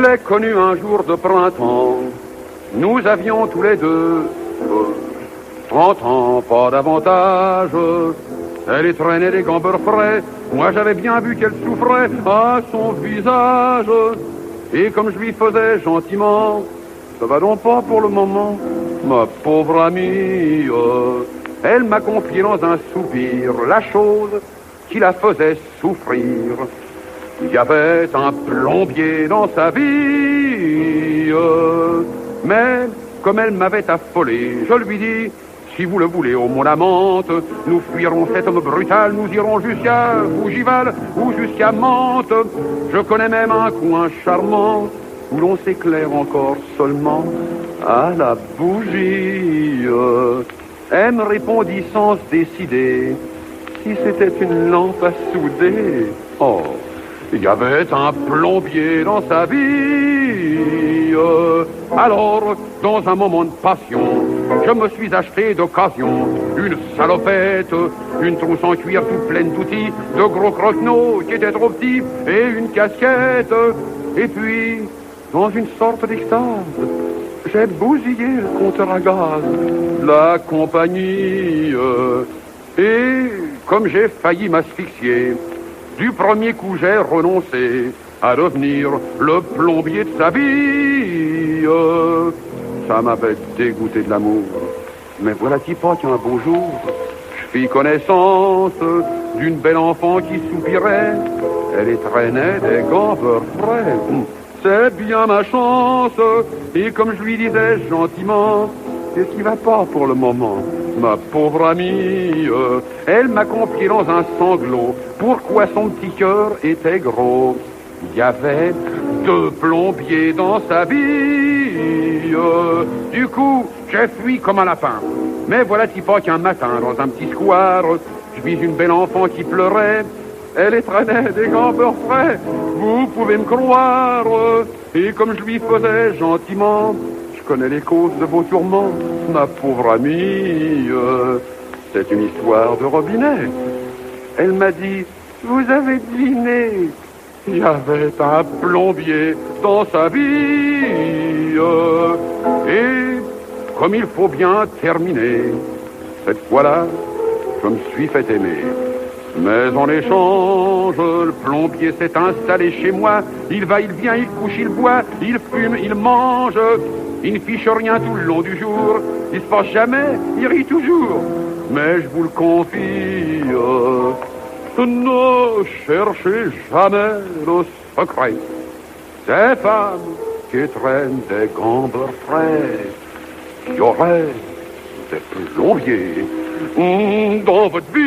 l'ai connue un jour de printemps. Nous avions tous les deux 30 ans, pas davantage. Elle traînait des gants beurre frais. Moi j'avais bien vu qu'elle souffrait à son visage. Et comme je lui faisais gentiment, ça va donc pas pour le moment, ma pauvre amie. Elle m'a confié dans un soupir la chose qui la faisait souffrir. Il y avait un plombier dans sa vie, mais comme elle m'avait affolé, je lui dis: si vous le voulez, ô mon amante, nous fuirons cet homme brutal, nous irons jusqu'à Bougival ou jusqu'à Mantes. Je connais même un coin charmant où l'on s'éclaire encore seulement à la bougie. Elle me répondit sans se décider: si c'était une lampe à souder. Oh, il y avait un plombier dans sa vie. Alors, dans un moment de passion, je me suis acheté d'occasion une salopette, une trousse en cuir toute pleine d'outils, de gros croquenots qui étaient trop petits et une casquette. Et puis, dans une sorte d'extase, j'ai bousillé le compteur à gaz, la compagnie. Et comme j'ai failli m'asphyxier, du premier coup j'ai renoncé à devenir le plombier de sa vie. Ça m'avait dégoûté de l'amour. Mais voilà-t-il pas qu'un beau jour, je fis connaissance d'une belle enfant qui soupirait. Elle y traînait des gants beurre frais. C'est bien ma chance. Et comme je lui disais gentiment: qu'est-ce qui va pas pour le moment, ma pauvre amie? Elle m'a confié dans un sanglot pourquoi son petit cœur était gros. Il y avait 2 plombiers dans sa vie. Du coup, j'ai fui comme un lapin. Mais voilà-t-il pas qu'un matin, dans un petit square, je vis une belle enfant qui pleurait. Elle y traînait des gants beurre frais, vous pouvez me croire. Et comme je lui faisais gentiment: je connais les causes de vos tourments, ma pauvre amie. C'est une histoire de robinet. Elle m'a dit: vous avez deviné, il y avait un plombier dans sa vie. Et comme il faut bien terminer, cette fois-là, je me suis fait aimer. Mais en échange, le plombier s'est installé chez moi. Il va, il vient, il couche, il boit, il fume, il mange. Il ne fiche rien tout le long du jour. Il se passe jamais, il rit toujours. Mais je vous le confie, ne cherchez jamais le secret des femmes qui traînent des gants beurre frais. Il y aurait des plombiers dans votre vie.